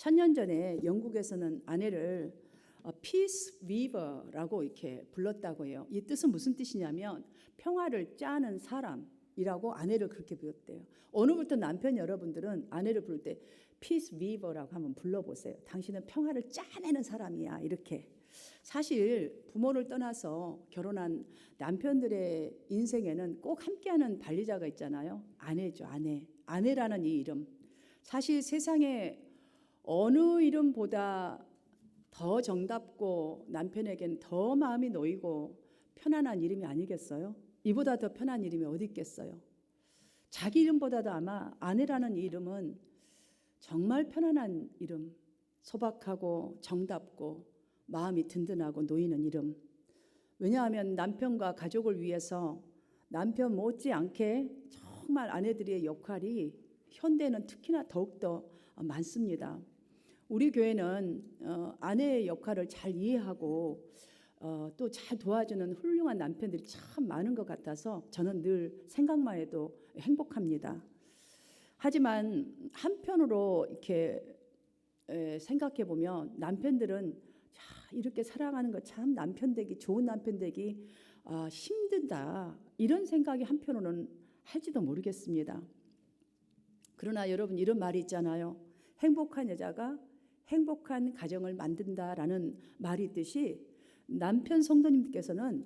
1000년 전에 영국에서는 아내를 peace weaver라고 이렇게 불렀다고 해요. 이 뜻은 무슨 뜻이냐면 평화를 짜는 사람이라고 아내를 그렇게 불렀대요. 오늘부터 남편 여러분들은 아내를 부를 때 peace weaver라고 한번 불러보세요. 당신은 평화를 짜내는 사람이야. 이렇게. 사실 부모를 떠나서 결혼한 남편들의 인생에는 꼭 함께하는 관리자가 있잖아요. 아내죠. 아내. 아내라는 이 이름. 사실 세상에 어느 이름보다 더 정답고 남편에겐 더 마음이 놓이고 편안한 이름이 아니겠어요? 이보다 더 편한 이름이 어디 있겠어요? 자기 이름보다도 아마 아내라는 이 이름은 정말 편안한 이름, 소박하고 정답고 마음이 든든하고 놓이는 이름. 왜냐하면 남편과 가족을 위해서 남편 못지않게 정말 아내들의 역할이 현대는 특히나 더욱더 많습니다. 우리 교회는 아내의 역할을 잘 이해하고 또 잘 도와주는 훌륭한 남편들이 참 많은 것 같아서 저는 늘 생각만 해도 행복합니다. 하지만 한편으로 이렇게 생각해 보면 남편들은 이렇게 사랑하는 거 참 남편 되기 좋은 남편 되기 힘든다 이런 생각이 한편으로는 할지도 모르겠습니다. 그러나 여러분 이런 말이 있잖아요. 행복한 여자가 행복한 가정을 만든다라는 말이 있듯이 남편 성도님께서는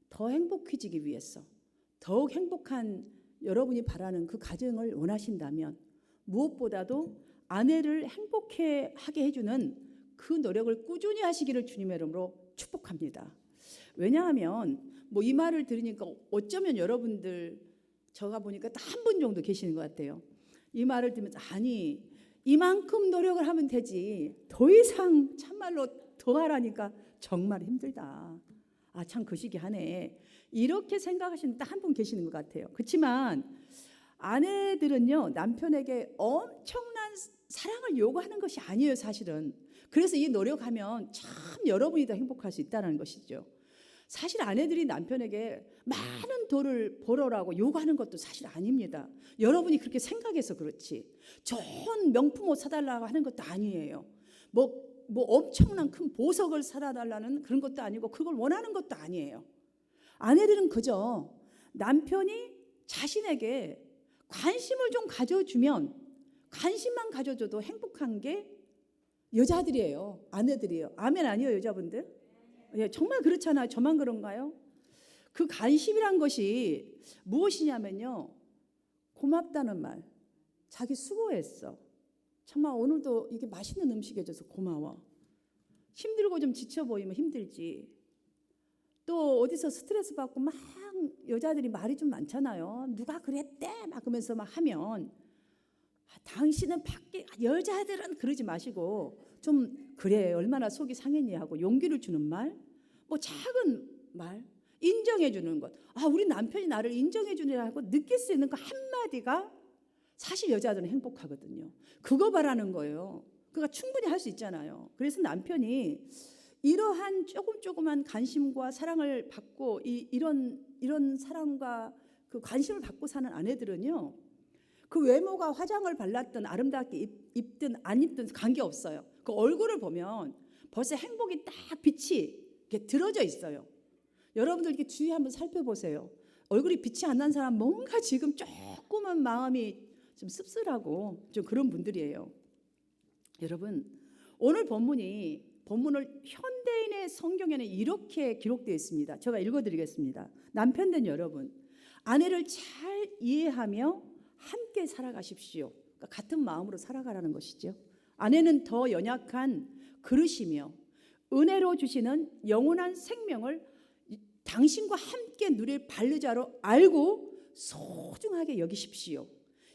더 행복해지기 위해서 더욱 행복한 여러분이 바라는 그 가정을 원하신다면 무엇보다도 아내를 행복하게 해주는 그 노력을 꾸준히 하시기를 주님의 이름으로 축복합니다. 왜냐하면 뭐 이 말을 들으니까 어쩌면 여러분들 제가 보니까 한 분 정도 계시는 것 같아요. 이 말을 들으면서 아니 이만큼 노력을 하면 되지 더 이상 참말로 더 하라니까 정말 힘들다. 아, 참 거시기하네. 이렇게 생각하시는 딱 한 분 계시는 것 같아요. 그렇지만 아내들은요 남편에게 엄청난 사랑을 요구하는 것이 아니에요 사실은. 그래서 이 노력하면 참 여러분이 더 행복할 수 있다는 것이죠. 사실 아내들이 남편에게 많은 돈을 벌어라고 요구하는 것도 사실 아닙니다. 여러분이 그렇게 생각해서 그렇지 좋은 명품 옷 사달라고 하는 것도 아니에요. 뭐 엄청난 큰 보석을 사달라는 그런 것도 아니고 그걸 원하는 것도 아니에요. 아내들은 그저 남편이 자신에게 관심을 좀 가져주면 관심만 가져줘도 행복한 게 여자들이에요. 아내들이에요. 아멘 아니에요 여자분들? 예, 정말 그렇잖아요. 저만 그런가요? 그 관심이란 것이 무엇이냐면요. 고맙다는 말. 자기 수고했어. 정말 오늘도 이게 맛있는 음식 해줘서 고마워. 힘들고 좀 지쳐 보이면 힘들지. 또 어디서 스트레스 받고 막 여자들이 말이 좀 많잖아요. 누가 그랬대 막 그러면서 막 하면 당신은 밖에 여자들은 그러지 마시고 좀 그래 얼마나 속이 상했니 하고 용기를 주는 말, 뭐 작은 말, 인정해 주는 것. 아 우리 남편이 나를 인정해 주느라고 느낄 수 있는 그 한마디가 사실 여자들은 행복하거든요. 그거 바라는 거예요. 그러니까 충분히 할 수 있잖아요. 그래서 남편이 이러한 조그만 관심과 사랑을 받고 이런 사랑과 그 관심을 받고 사는 아내들은요. 그 외모가 화장을 발랐든 아름답게 입든 안 입든 관계없어요. 그 얼굴을 보면 벌써 행복이 딱 빛이 이렇게 들어져 있어요. 여러분들 이렇게 주위 한번 살펴보세요. 얼굴이 빛이 안 난 사람 뭔가 지금 조금은 마음이 좀 씁쓸하고 좀 그런 분들이에요. 여러분 오늘 본문을 현대인의 성경에는 이렇게 기록되어 있습니다. 제가 읽어드리겠습니다. 남편된 여러분 아내를 잘 이해하며 함께 살아가십시오. 그러니까 같은 마음으로 살아가라는 것이죠. 아내는 더 연약한 그릇이며 은혜로 주시는 영원한 생명을 당신과 함께 누릴 반르자로 알고 소중하게 여기십시오.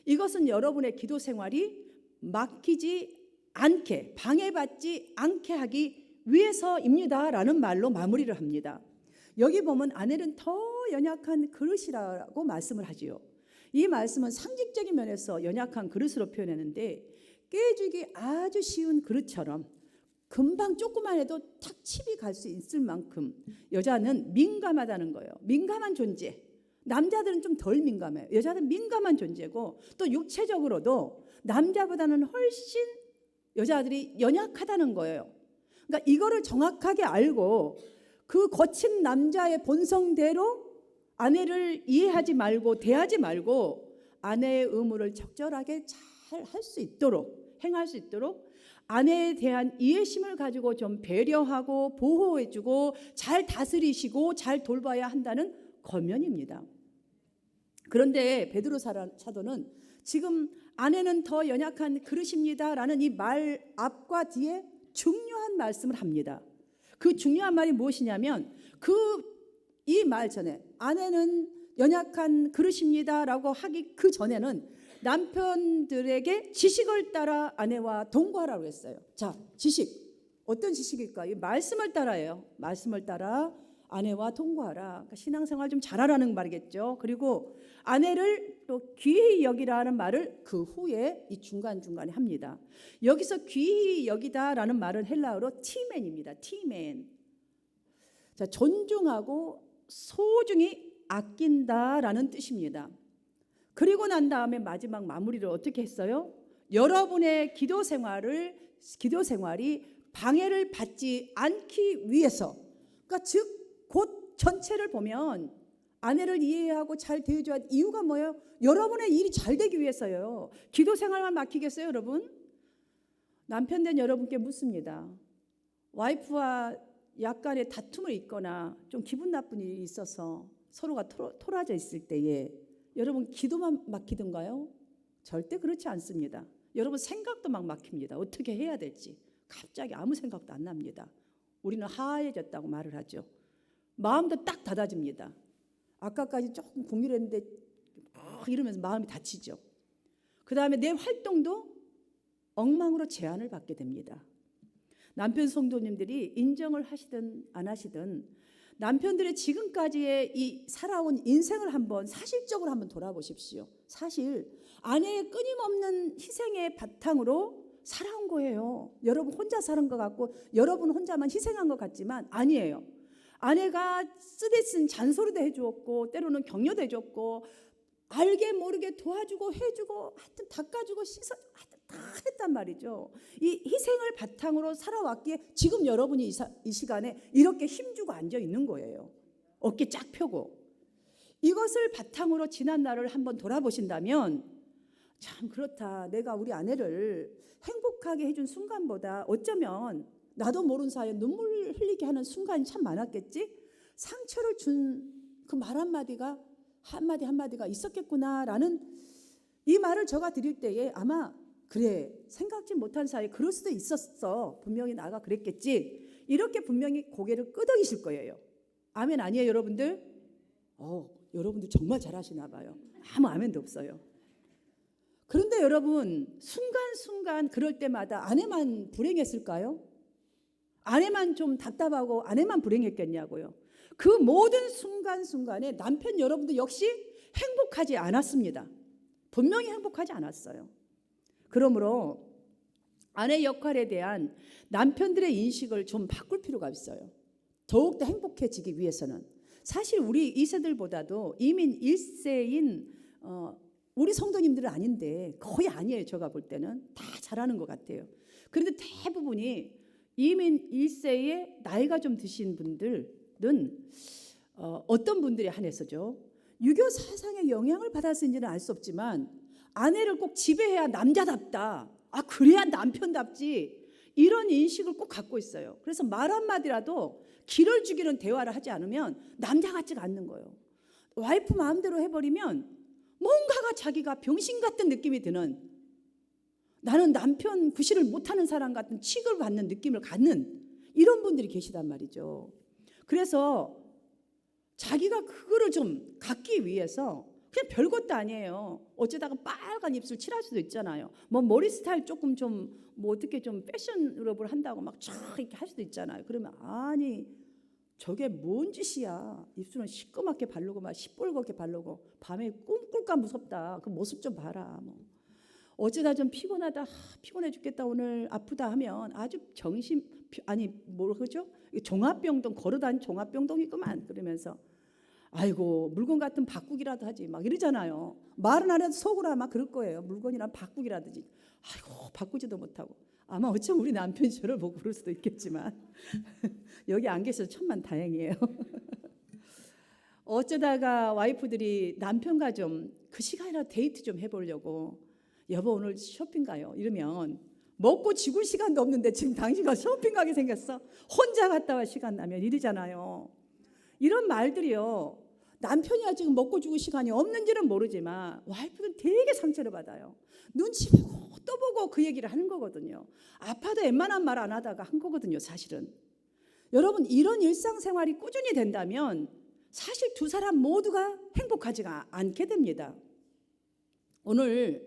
이것은 여러분의 기도 생활이 막히지 않게 방해받지 않게 하기 위해서입니다 라는 말로 마무리를 합니다. 여기 보면 아내는 더 연약한 그릇이라고 말씀을 하지요. 이 말씀은 상징적인 면에서 연약한 그릇으로 표현했는데 깨지기 아주 쉬운 그릇처럼 금방 조금만 해도 탁 칩이 갈 수 있을 만큼 여자는 민감하다는 거예요. 민감한 존재. 남자들은 좀 덜 민감해요. 여자는 민감한 존재고 또 육체적으로도 남자보다는 훨씬 여자들이 연약하다는 거예요. 그러니까 이거를 정확하게 알고 그 거친 남자의 본성대로 아내를 이해하지 말고 대하지 말고 아내의 의무를 적절하게 잘 할 수 있도록 행할 수 있도록 아내에 대한 이해심을 가지고 좀 배려하고 보호해주고 잘 다스리시고 잘 돌봐야 한다는 권면입니다. 그런데 베드로 사도는 지금 아내는 더 연약한 그릇입니다라는 이 말 앞과 뒤에 중요한 말씀을 합니다. 그 중요한 말이 무엇이냐면 이 말 전에 아내는 연약한 그릇입니다라고 하기 그 전에는 남편들에게 지식을 따라 아내와 동거하라고 했어요. 자, 지식 어떤 지식일까요? 이 말씀을 따라예요. 말씀을 따라 아내와 동거하라. 그러니까 신앙생활 좀 잘하라는 말이겠죠. 그리고 아내를 또 귀히 여기라는 말을 그 후에 이 중간중간에 합니다. 여기서 귀히 여기다라는 말은 헬라어로 티맨입니다. 티맨. 자, 존중하고 소중히 아낀다라는 뜻입니다. 그리고 난 다음에 마지막 마무리를 어떻게 했어요? 여러분의 기도 생활이 방해를 받지 않기 위해서, 그러니까 즉 곧 전체를 보면 아내를 이해하고 잘 대해줘야 할 이유가 뭐예요? 여러분의 일이 잘 되기 위해서요. 기도 생활만 맡기겠어요, 여러분? 남편 된 여러분께 묻습니다. 와이프와 약간의 다툼을 있거나 좀 기분 나쁜 일이 있어서 서로가 토라져 있을 때에 여러분 기도만 막히던가요? 절대 그렇지 않습니다. 여러분 생각도 막 막힙니다. 어떻게 해야 될지 갑자기 아무 생각도 안 납니다. 우리는 하얘졌다고 말을 하죠. 마음도 딱 닫아집니다. 아까까지 조금 공유했는데 이러면서 마음이 다치죠. 그 다음에 내 활동도 엉망으로 제한을 받게 됩니다. 남편 성도님들이 인정을 하시든 안 하시든 남편들의 지금까지의 이 살아온 인생을 한번 사실적으로 한번 돌아보십시오. 사실 아내의 끊임없는 희생의 바탕으로 살아온 거예요. 여러분 혼자 사는 것 같고 여러분 혼자만 희생한 것 같지만 아니에요. 아내가 쓰디쓴 잔소리도 해주었고 때로는 격려도 해줬고 알게 모르게 도와주고 해주고 하여튼 닦아주고 씻어주고 하여튼 다 했단 말이죠. 이 희생을 바탕으로 살아왔기에 지금 여러분이 이 시간에 이렇게 힘주고 앉아 있는 거예요. 어깨 쫙 펴고. 이것을 바탕으로 지난 날을 한번 돌아보신다면 참 그렇다. 내가 우리 아내를 행복하게 해준 순간보다 어쩌면 나도 모르는 사이에 눈물 흘리게 하는 순간이 참 많았겠지. 상처를 준 그 말 한마디가 있었겠구나라는 이 말을 제가 드릴 때에 아마 그래 생각지 못한 사이에 그럴 수도 있었어. 분명히 나가 그랬겠지. 이렇게 분명히 고개를 끄덕이실 거예요. 아멘 아니에요 여러분들? 여러분들 정말 잘하시나 봐요. 아무 아멘도 없어요. 그런데 여러분 순간순간 그럴 때마다 아내만 불행했을까요? 아내만 좀 답답하고 아내만 불행했겠냐고요. 그 모든 순간순간에 남편 여러분도 역시 행복하지 않았습니다. 분명히 행복하지 않았어요. 그러므로 아내 역할에 대한 남편들의 인식을 좀 바꿀 필요가 있어요. 더욱더 행복해지기 위해서는. 사실 우리 2세들보다도 이민 1세인 우리 성도님들은 아닌데 거의 아니에요. 제가 볼 때는 다 잘하는 것 같아요. 그런데 대부분이 이민 1세에 나이가 좀 드신 분들은 어떤 분들에 한해서죠. 유교 사상의 영향을 받았는지는 알 수 없지만 아내를 꼭 지배해야 남자답다. 그래야 남편답지. 이런 인식을 꼭 갖고 있어요. 그래서 말 한마디라도 기를 죽이는 대화를 하지 않으면 남자 같지가 않는 거예요. 와이프 마음대로 해버리면 뭔가가 자기가 병신 같은 느낌이 드는, 나는 남편 구실을 못하는 사람 같은 취급을 받는 느낌을 갖는 이런 분들이 계시단 말이죠. 그래서 자기가 그거를 좀 갖기 위해서 그냥 별것도 아니에요. 어쩌다가 빨간 입술 칠할 수도 있잖아요. 뭐 머리 스타일 조금 좀 뭐 어떻게 좀 패션으로를 한다고 막 쫙 이렇게 할 수도 있잖아요. 그러면 아니 저게 뭔 짓이야. 입술은 시꺼멓게 바르고 막 시뻘겋게 바르고 밤에 꿈꿀까 무섭다. 그 모습 좀 봐라. 뭐 어쩌다 좀 피곤하다. 피곤해 죽겠다. 오늘 아프다 하면 아주 그죠? 종합병동 걸어다니는 종합병동이구만. 그러면서 아이고 물건 같은 바꾸기라도 하지 막 이러잖아요. 말은 안 해도 속으로 아마 그럴 거예요. 물건이랑 바꾸기라든지. 아이고 바꾸지도 못하고. 아마 어쩌면 우리 남편이 저를 보고 그럴 수도 있겠지만 여기 안 계셔서 천만 다행이에요. 어쩌다가 와이프들이 남편과 좀 그 시간이라도 데이트 좀 해보려고 여보 오늘 쇼핑 가요 이러면 먹고 지gur 시간도 없는데 지금 당신과 쇼핑 가게 생겼어? 혼자 갔다 와 시간 나면 이러잖아요. 이런 말들이요. 남편이야 지금 먹고 죽을 시간이 없는지는 모르지만 와이프는 되게 상처를 받아요. 눈치 보고 또 보고 그 얘기를 하는 거거든요. 아파도 웬만한 말 안 하다가 한 거거든요 사실은. 여러분 이런 일상생활이 꾸준히 된다면 사실 두 사람 모두가 행복하지가 않게 됩니다. 오늘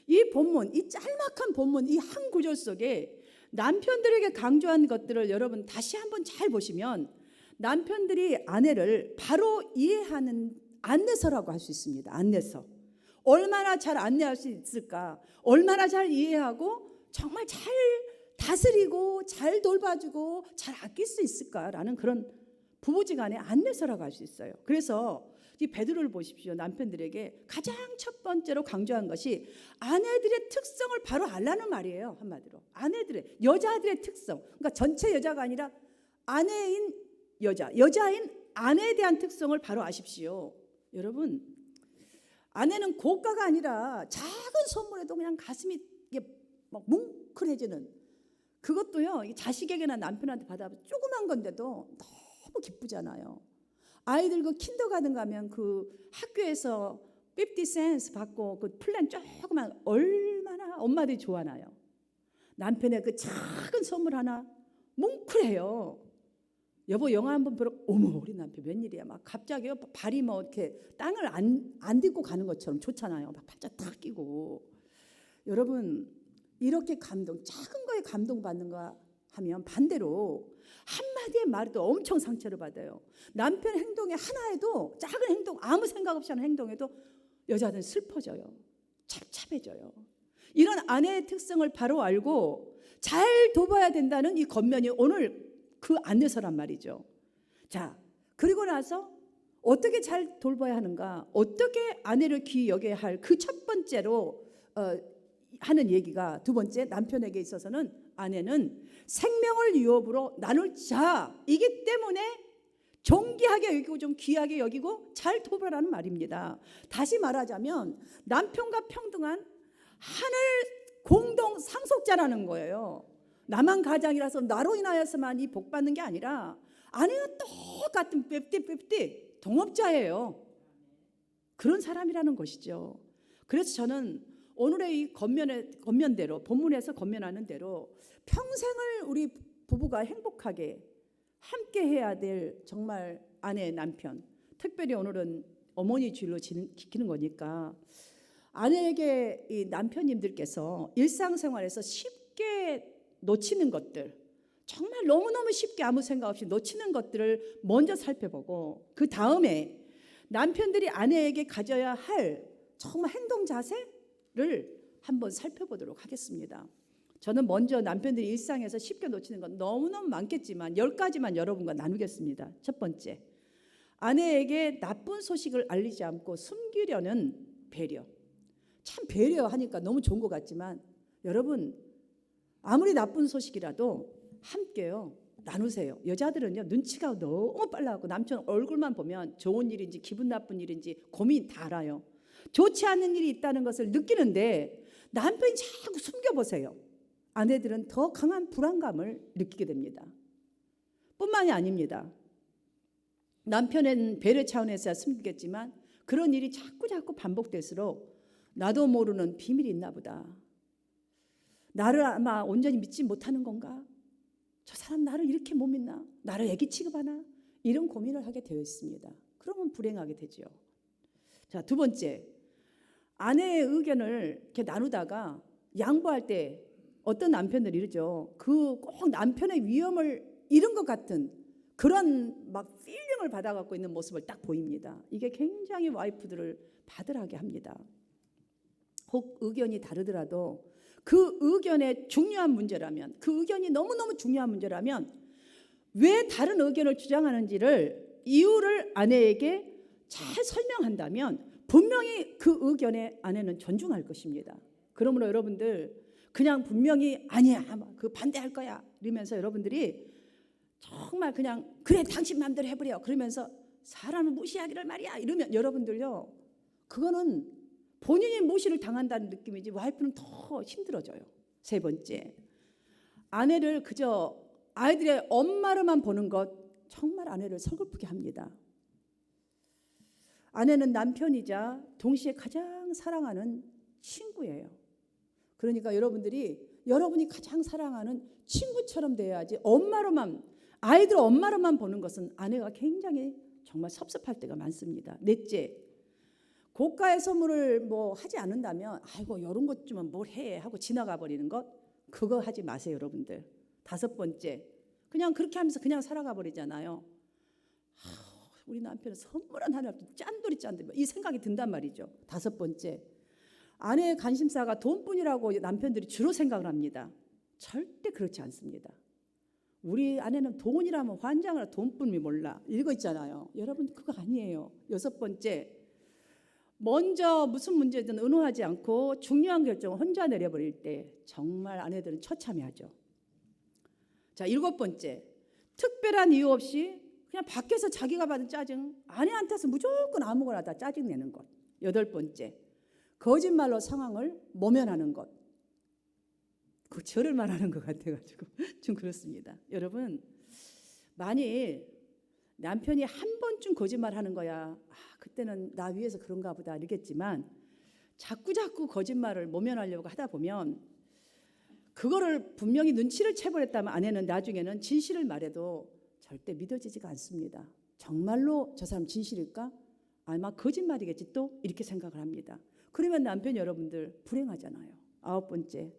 이 본문, 이 짤막한 본문, 이 한 구절 속에 남편들에게 강조한 것들을 여러분 다시 한번 잘 보시면 남편들이 아내를 바로 이해하는 안내서라고 할 수 있습니다. 안내서. 얼마나 잘 안내할 수 있을까? 얼마나 잘 이해하고 정말 잘 다스리고 잘 돌봐주고 잘 아낄 수 있을까라는 그런 부부지간의 안내서라고 할 수 있어요. 그래서 이 베드로를 보십시오. 남편들에게 가장 첫 번째로 강조한 것이 아내들의 특성을 바로 알라는 말이에요. 한마디로 아내들의 여자들의 특성. 그러니까 전체 여자가 아니라 아내인 여자인 아내에 대한 특성을 바로 아십시오. 여러분 아내는 고가가 아니라 작은 선물에도 그냥 가슴이 막 뭉클해지는 그것도요. 자식에게나 남편한테 받아도 조그만 건데도 너무 기쁘잖아요. 아이들 그 킨더가든 가면 그 학교에서 50 센스 받고 그 플랜 조그만 얼마나 엄마들이 좋아하나요. 남편의 그 작은 선물 하나 뭉클해요. 여보 영화 한번 보러 어머 우리 남편 웬일이야 막 갑자기 발이 뭐 이렇게 땅을 안 딛고 가는 것처럼 좋잖아요. 막 팔자 탁 끼고. 여러분 이렇게 작은 거에 감동받는가 하면 반대로 한마디의 말에도 엄청 상처를 받아요. 남편 행동의 하나에도 작은 행동 아무 생각 없이 하는 행동에도 여자들은 슬퍼져요. 찹찹해져요. 이런 아내의 특성을 바로 알고 잘 돌봐야 된다는 이 겉면이 오늘 그 안내서란 말이죠. 자, 그리고 나서 어떻게 잘 돌봐야 하는가, 어떻게 아내를 귀히 여겨야 할 그 첫 번째로 하는 얘기가 두 번째 남편에게 있어서는 아내는 생명을 유업으로 나눌 자이기 때문에 존귀하게 여기고 좀 귀하게 여기고 잘 돌보라는 말입니다. 다시 말하자면 남편과 평등한 하늘 공동 상속자라는 거예요. 나만 가장이라서 나로 인하여서만 이 복 받는 게 아니라 아내와 똑같은 50-50 동업자예요. 그런 사람이라는 것이죠. 그래서 저는 오늘의 이 겉면대로 본문에서 겉면하는 대로 평생을 우리 부부가 행복하게 함께 해야 될 정말 아내 남편, 특별히 오늘은 어머니 주일로 지키는 거니까 아내에게 이 남편님들께서 일상생활에서 쉽게 놓치는 것들, 정말 너무너무 쉽게 아무 생각 없이 놓치는 것들을 먼저 살펴보고 그 다음에 남편들이 아내에게 가져야 할 정말 행동 자세를 한번 살펴보도록 하겠습니다. 저는 먼저 남편들이 일상에서 쉽게 놓치는 건 너무너무 많겠지만 10가지만 여러분과 나누겠습니다. 첫 번째, 아내에게 나쁜 소식을 알리지 않고 숨기려는 배려. 참 배려하니까 너무 좋은 것 같지만 여러분 아무리 나쁜 소식이라도 함께요 나누세요. 여자들은요 눈치가 너무 빨라갖고 남편 얼굴만 보면 좋은 일인지 기분 나쁜 일인지 고민 다 알아요. 좋지 않은 일이 있다는 것을 느끼는데 남편이 자꾸 숨겨보세요. 아내들은 더 강한 불안감을 느끼게 됩니다. 뿐만이 아닙니다. 남편은 배려 차원에서야 숨기겠지만 그런 일이 자꾸 반복될수록 나도 모르는 비밀이 있나 보다. 나를 아마 온전히 믿지 못하는 건가? 저 사람 나를 이렇게 못 믿나? 나를 애기 취급하나? 이런 고민을 하게 되어 있습니다. 그러면 불행하게 되죠. 자, 두 번째, 아내의 의견을 이렇게 나누다가 양보할 때 어떤 남편들이 이러죠. 그 꼭 남편의 위험을 잃은 것 같은 그런 막 필링을 받아갖고 있는 모습을 딱 보입니다. 이게 굉장히 와이프들을 바들하게 합니다. 혹 의견이 다르더라도 그 의견의 중요한 문제라면, 그 의견이 너무너무 중요한 문제라면 왜 다른 의견을 주장하는지를 이유를 아내에게 잘 설명한다면 분명히 그 의견에 아내는 존중할 것입니다. 그러므로 여러분들 그냥 분명히 아니야, 그 반대할 거야 이러면서 여러분들이 정말 그냥 그래 당신 마음대로 해버려 그러면서 사람을 무시하기를 말이야 이러면 여러분들요, 그거는 본인이 무시를 당한다는 느낌이지 와이프는 더 힘들어져요. 세 번째, 아내를 그저 아이들의 엄마로만 보는 것 정말 아내를 서글프게 합니다. 아내는 남편이자 동시에 가장 사랑하는 친구예요. 그러니까 여러분이 가장 사랑하는 친구처럼 돼야지 아이들 엄마로만 보는 것은 아내가 굉장히 정말 섭섭할 때가 많습니다. 넷째, 고가의 선물을 하지 않는다면 아이고 이런 것 좀 뭘 해 하고 지나가 버리는 것, 그거 하지 마세요 여러분들. 다섯 번째, 그냥 그렇게 하면서 그냥 살아가 버리잖아요. 우리 남편은 선물은 하나 없지 짠돌이 이 생각이 든단 말이죠. 다섯 번째, 아내의 관심사가 돈뿐이라고 남편들이 주로 생각을 합니다. 절대 그렇지 않습니다. 우리 아내는 돈이라면 환장을 돈뿐이 몰라 이거 있잖아요. 여러분 그거 아니에요. 여섯 번째, 먼저 무슨 문제든 의논하지 않고 중요한 결정을 혼자 내려버릴 때 정말 아내들은 처참해하죠. 자, 일곱 번째, 특별한 이유 없이 그냥 밖에서 자기가 받은 짜증 아내한테서 무조건 아무거나 다 짜증내는 것. 여덟 번째, 거짓말로 상황을 모면하는 것. 그 저를 말하는 것 같아가지고 좀 그렇습니다. 여러분, 만일 남편이 한 번쯤 거짓말하는 거야, 그때는 나 위해서 그런가 보다 이러겠지만 자꾸 거짓말을 모면하려고 하다 보면 그거를 분명히 눈치를 채버렸다면 아내는 나중에는 진실을 말해도 절대 믿어지지가 않습니다. 정말로 저 사람 진실일까? 아마 거짓말이겠지 또 이렇게 생각을 합니다. 그러면 남편 여러분들 불행하잖아요. 아홉 번째,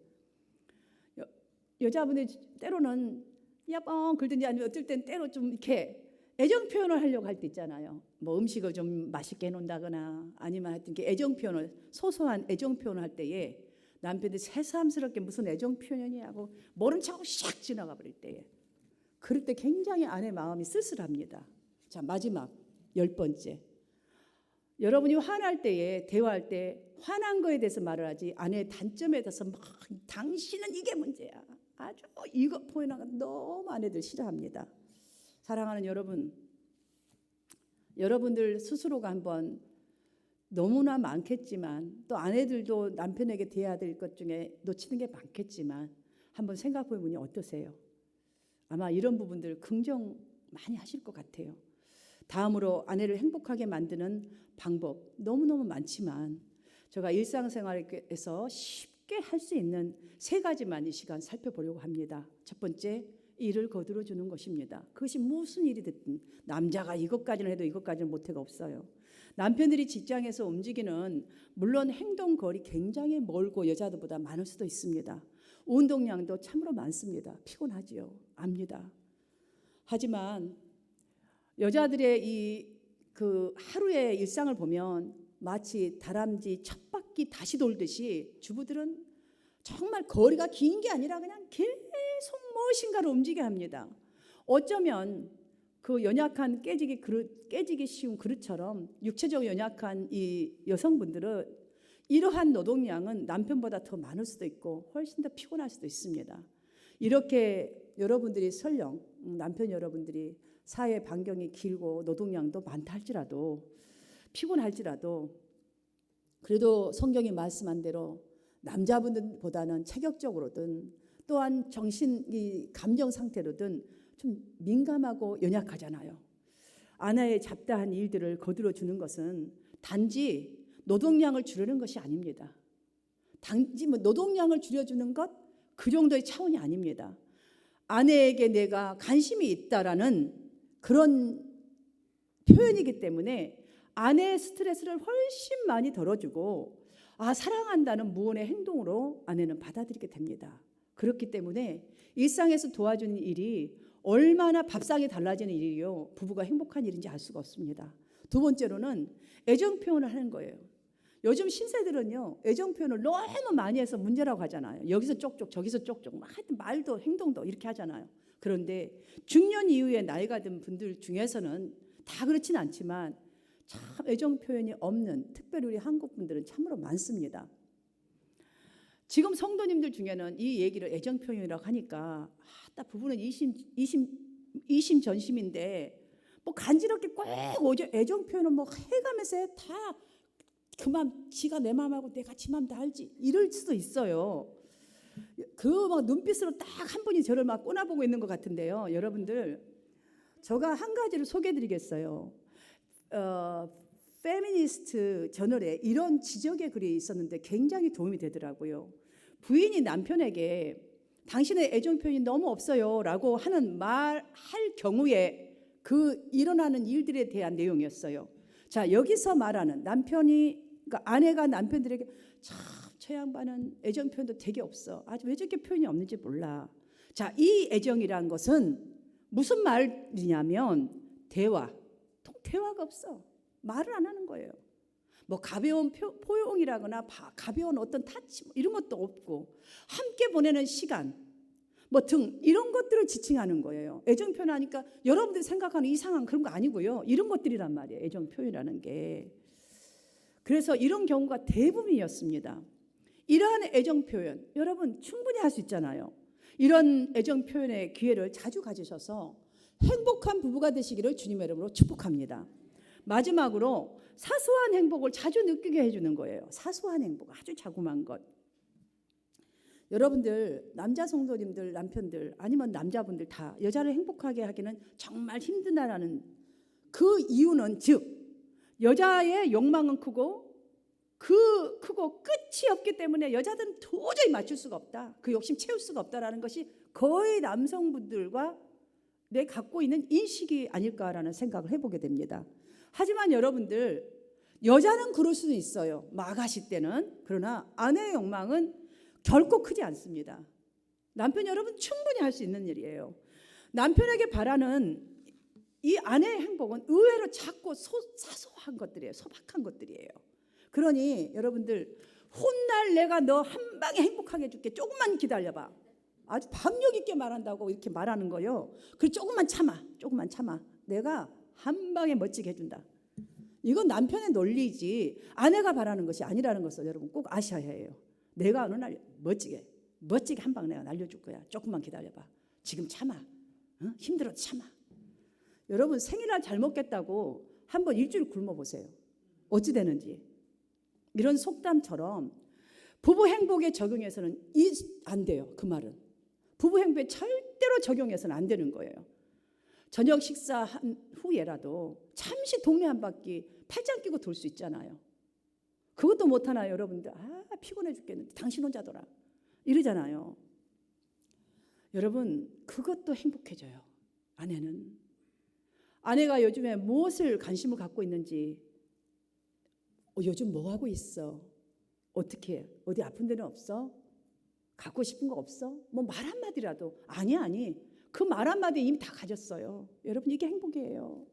여자분이 때로는 야뻥 그러든지 아니면 어떨 땐 때로 좀 이렇게 애정 표현을 하려고 할 때 있잖아요. 음식을 좀 맛있게 해놓는다거나 아니면 하여튼 애정 표현을, 소소한 애정 표현을 할 때에 남편이 새삼스럽게 무슨 애정 표현이냐고 모른 척하고 샥 지나가 버릴 때에, 그럴 때 굉장히 아내 마음이 쓸쓸합니다. 자, 마지막 열 번째, 여러분이 화날 때에 대화할 때 화난 거에 대해서 말을 하지 아내의 단점에 대해서 막 당신은 이게 문제야 아주 이거 표현하는 거 너무 아내들 싫어합니다. 사랑하는 여러분들 스스로가 한번 너무나 많겠지만 또 아내들도 남편에게 대해야 될 것 중에 놓치는 게 많겠지만 한번 생각해 보니 어떠세요? 아마 이런 부분들 긍정 많이 하실 것 같아요. 다음으로 아내를 행복하게 만드는 방법 너무너무 많지만 제가 일상생활에서 쉽게 할 수 있는 세 가지만 이 시간 살펴보려고 합니다. 첫 번째, 일을 거들어 주는 것입니다. 그것이 무슨 일이 됐든 남자가 이것까지는 해도 이것까지는 못해가 없어요. 남편들이 직장에서 움직이는 물론 행동거리 굉장히 멀고 여자들보다 많을 수도 있습니다. 운동량도 참으로 많습니다. 피곤하지요. 압니다. 하지만 여자들의 그 하루의 일상을 보면 마치 다람쥐 첫 바퀴 다시 돌듯이 주부들은 정말 거리가 긴 게 아니라 그냥 계속 무엇인가를 움직여야 합니다. 어쩌면 그 연약한 깨지기 쉬운 그릇처럼 육체적으로 연약한 이 여성분들은 이러한 노동량은 남편보다 더 많을 수도 있고 훨씬 더 피곤할 수도 있습니다. 이렇게 여러분들이 설령 남편 여러분들이 사회 반경이 길고 노동량도 많다 할지라도 피곤할지라도 그래도 성경이 말씀한 대로 남자분들보다는 체격적으로든 또한 정신 감정 상태로든 좀 민감하고 연약하잖아요. 아내의 잡다한 일들을 거들어 주는 것은 단지 노동량을 줄이는 것이 아닙니다. 단지 노동량을 줄여주는 것 그 정도의 차원이 아닙니다. 아내에게 내가 관심이 있다라는 그런 표현이기 때문에 아내의 스트레스를 훨씬 많이 덜어주고 사랑한다는 무언의 행동으로 아내는 받아들이게 됩니다. 그렇기 때문에 일상에서 도와주는 일이 얼마나 밥상이 달라지는 일이요 부부가 행복한 일인지 알 수가 없습니다. 두 번째로는 애정 표현을 하는 거예요. 요즘 신세들은요 애정 표현을 너무 많이 해서 문제라고 하잖아요. 여기서 쪽쪽 저기서 쪽쪽 하여튼 말도 행동도 이렇게 하잖아요. 그런데 중년 이후에 나이가 든 분들 중에서는 다 그렇진 않지만 참 애정 표현이 없는, 특별히 우리 한국 분들은 참으로 많습니다. 지금 성도님들 중에는 이 얘기를 애정 표현이라고 하니까 딱 부부는 이심전심인데 뭐 간지럽게 꼭 애정 표현을 뭐 해가면서 다 그만 지가 내 마음하고 내가 지 마음 다 알지 이럴 수도 있어요. 그 막 눈빛으로 딱 한 분이 저를 막 꼬나보고 있는 것 같은데요. 여러분들, 제가 한 가지를 소개해드리겠어요. 페미니스트 저널에 이런 지적의 글이 있었는데 굉장히 도움이 되더라고요. 부인이 남편에게 당신의 애정 표현이 너무 없어요 라고 하는 말할 경우에 그 일어나는 일들에 대한 내용이었어요. 자, 여기서 말하는 그러니까 아내가 남편들에게 참 저 양반은 애정 표현도 되게 없어. 아주 왜 저렇게 표현이 없는지 몰라. 자, 이 애정이란 것은 무슨 말이냐면 대화가 없어. 말을 안 하는 거예요. 뭐 가벼운 포용이라거나 가벼운 어떤 타치 이런 것도 없고, 함께 보내는 시간 뭐 등 이런 것들을 지칭하는 거예요. 애정 표현하니까 여러분들이 생각하는 이상한 그런 거 아니고요. 이런 것들이란 말이에요. 애정 표현이라는 게. 그래서 이런 경우가 대부분이었습니다. 이러한 애정 표현 여러분 충분히 할 수 있잖아요. 이런 애정 표현의 기회를 자주 가지셔서 행복한 부부가 되시기를 주님의 이름으로 축복합니다. 마지막으로 사소한 행복을 자주 느끼게 해주는 거예요. 사소한 행복, 아주 자그마한 것. 여러분들, 남자 성도님들, 남편들 아니면 남자분들 다 여자를 행복하게 하기는 정말 힘들다라는 그 이유는, 즉 여자의 욕망은 크고 끝이 없기 때문에 여자들은 도저히 맞출 수가 없다, 그 욕심 채울 수가 없다라는 것이 거의 남성분들과 내 갖고 있는 인식이 아닐까라는 생각을 해보게 됩니다. 하지만 여러분들, 여자는 그럴 수도 있어요, 아가씨 때는. 그러나 아내의 욕망은 결코 크지 않습니다. 남편 여러분 충분히 할 수 있는 일이에요. 남편에게 바라는 이 아내의 행복은 의외로 작고 사소한 것들이에요. 소박한 것들이에요. 그러니 여러분들, 훗날 내가 너 한 방에 행복하게 해줄게, 조금만 기다려봐. 아주 박력 있게 말한다고 이렇게 말하는 거요. 그리고 조금만 참아. 내가 한 방에 멋지게 해준다. 이건 남편의 논리지 아내가 바라는 것이 아니라는 것을 여러분 꼭 아셔야 해요. 내가 어느 날 멋지게 한 방 내가 날려줄 거야. 조금만 기다려봐. 지금 참아. 힘들어도 참아. 여러분, 생일날 잘 먹겠다고 한번 일주일 굶어보세요. 어찌 되는지. 이런 속담처럼 부부 행복에 적용해서는 안 돼요. 그 말은 부부 행복에 절대로 적용해서는 안 되는 거예요. 저녁 식사한 후에라도 잠시 동네 한 바퀴 팔짱 끼고 돌 수 있잖아요. 그것도 못하나요 여러분들? 피곤해 죽겠는데 당신 혼자더라 이러잖아요. 여러분, 그것도 행복해져요. 아내가 요즘에 무엇을 관심을 갖고 있는지, 요즘 뭐 하고 있어? 어떻게 어디 아픈 데는 없어? 갖고 싶은 거 없어? 뭐 말 한마디라도. 아니 그 말 한마디 이미 다 가졌어요. 여러분, 이게 행복이에요.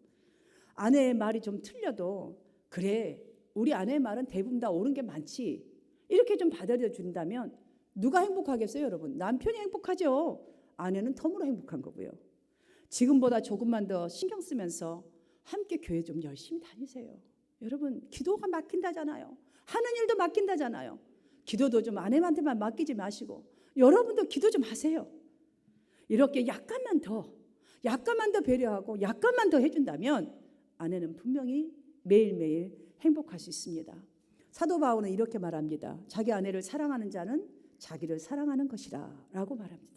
아내의 말이 좀 틀려도 그래, 우리 아내의 말은 대부분 다 옳은 게 많지, 이렇게 좀 받아들여 준다면 누가 행복하겠어요 여러분? 남편이 행복하죠. 아내는 덤으로 행복한 거고요. 지금보다 조금만 더 신경 쓰면서 함께 교회 좀 열심히 다니세요. 여러분, 기도가 막힌다잖아요. 하는 일도 막힌다잖아요. 기도도 좀 아내한테만 맡기지 마시고 여러분도 기도 좀 하세요. 이렇게 약간만 더 배려하고 약간만 더 해준다면 아내는 분명히 매일매일 행복할 수 있습니다. 사도 바울은 이렇게 말합니다. 자기 아내를 사랑하는 자는 자기를 사랑하는 것이라 라고 말합니다.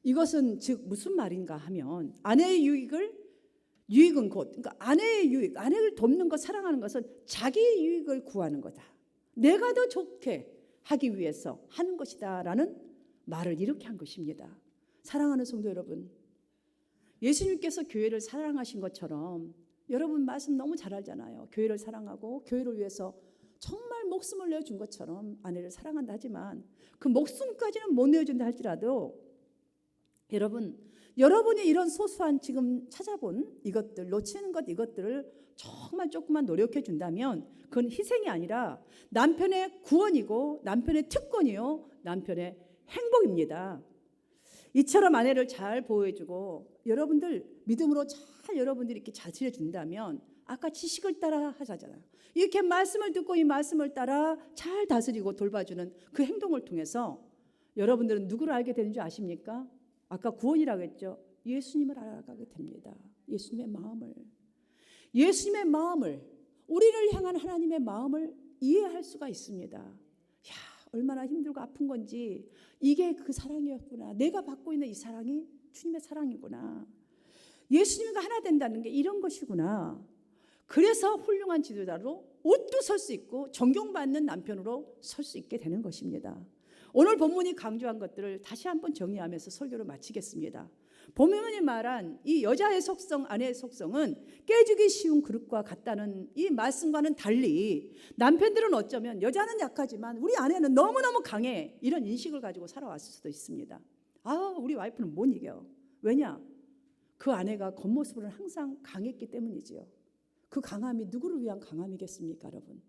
이것은 즉 무슨 말인가 하면, 아내의 유익은 곧, 그러니까 아내의 유익, 아내를 돕는 것, 사랑하는 것은 자기의 유익을 구하는 거다. 내가 더 좋게 하기 위해서 하는 것이다 라는 말을 이렇게 한 것입니다. 사랑하는 성도 여러분, 예수님께서 교회를 사랑하신 것처럼, 여러분 말씀 너무 잘 알잖아요. 교회를 사랑하고 교회를 위해서 정말 목숨을 내어준 것처럼 아내를 사랑한다 하지만 그 목숨까지는 못 내어준다 할지라도 여러분이 이런 소소한 지금 찾아본 이것들, 놓치는 것, 이것들을 정말 조금만 노력해 준다면 그건 희생이 아니라 남편의 구원이고 남편의 특권이요, 남편의 행복입니다. 이처럼 아내를 잘 보호해주고 여러분들 믿음으로 잘 여러분들이 이렇게 잘 지내준다면 아까 지식을 따라 하잖아요. 이렇게 말씀을 듣고 이 말씀을 따라 잘 다스리고 돌봐주는 그 행동을 통해서 여러분들은 누구를 알게 되는 줄 아십니까? 아까 구원이라고 했죠. 예수님을 알아가게 됩니다. 예수님의 마음을 우리를 향한 하나님의 마음을 이해할 수가 있습니다. 야, 얼마나 힘들고 아픈 건지 이게 그 사랑이었구나. 내가 받고 있는 이 사랑이 주님의 사랑이구나. 예수님과 하나 된다는 게 이런 것이구나. 그래서 훌륭한 지도자로 옷도 설 수 있고 존경받는 남편으로 설 수 있게 되는 것입니다. 오늘 본문이 강조한 것들을 다시 한번 정리하면서 설교를 마치겠습니다. 본문이 말한 이 여자의 속성, 아내의 속성은 깨지기 쉬운 그릇과 같다는 이 말씀과는 달리 남편들은 어쩌면 여자는 약하지만 우리 아내는 너무너무 강해, 이런 인식을 가지고 살아왔을 수도 있습니다. 아, 우리 와이프는 못 이겨. 왜냐? 그 아내가 겉모습으로는 항상 강했기 때문이지요. 그 강함이 누구를 위한 강함이겠습니까, 여러분?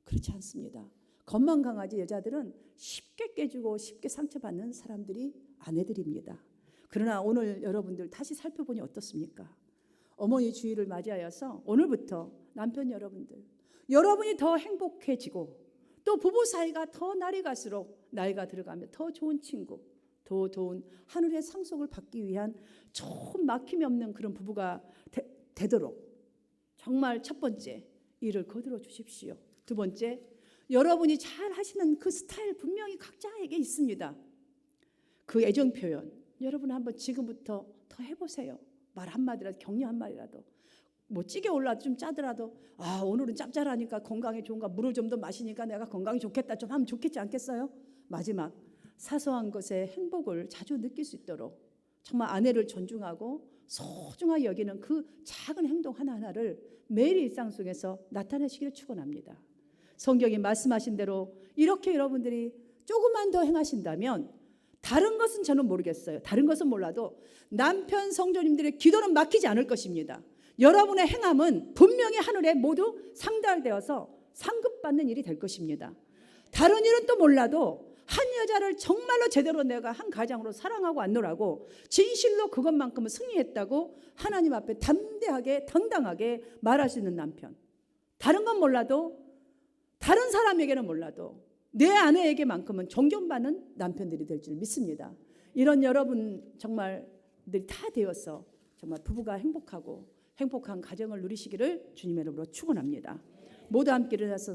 그렇지 않습니다. 겉만 강하지 여자들은 쉽게 깨지고 쉽게 상처받는 사람들이 아내들입니다. 그러나 오늘 여러분들 다시 살펴보니 어떻습니까? 어머니 주일을 맞이하여서 오늘부터 남편 여러분이 더 행복해지고 또 부부 사이가 더 날이 갈수록 나이가 들어가면 더 좋은 친구, 더 좋은 하늘의 상속을 받기 위한 좋은 막힘이 없는 그런 부부가 되도록 정말 첫 번째 일을 거들어 주십시오. 두 번째, 여러분이 잘 하시는 그 스타일 분명히 각자에게 있습니다. 그 애정 표현 여러분 한번 지금부터 더 해보세요. 말 한마디라도, 격려 한마디라도, 뭐 찌개 올라도 좀 짜더라도, 아, 오늘은 짭짤하니까 건강에 좋은가, 물을 좀 더 마시니까 내가 건강이 좋겠다, 좀 하면 좋겠지 않겠어요? 마지막, 사소한 것의 행복을 자주 느낄 수 있도록 정말 아내를 존중하고 소중하게 여기는 그 작은 행동 하나하나를 매일 일상 속에서 나타내시기를 축원합니다. 성경이 말씀하신 대로 이렇게 여러분들이 조금만 더 행하신다면, 다른 것은 저는 모르겠어요. 다른 것은 몰라도 남편 성도님들의 기도는 막히지 않을 것입니다. 여러분의 행함은 분명히 하늘에 모두 상달되어서 상급받는 일이 될 것입니다. 다른 일은 또 몰라도 한 여자를 정말로 제대로 내가 한 가장으로 사랑하고 안노라고 진실로 그것만큼은 승리했다고 하나님 앞에 담대하게 당당하게 말할 수 있는 남편. 다른 건 몰라도, 다른 사람에게는 몰라도 내 아내에게만큼은 존경받는 남편들이 될 줄 믿습니다. 이런 여러분 정말들이 다 되어서 정말 부부가 행복하고 행복한 가정을 누리시기를 주님의 이름으로 축원합니다. 모두 함께 일어나서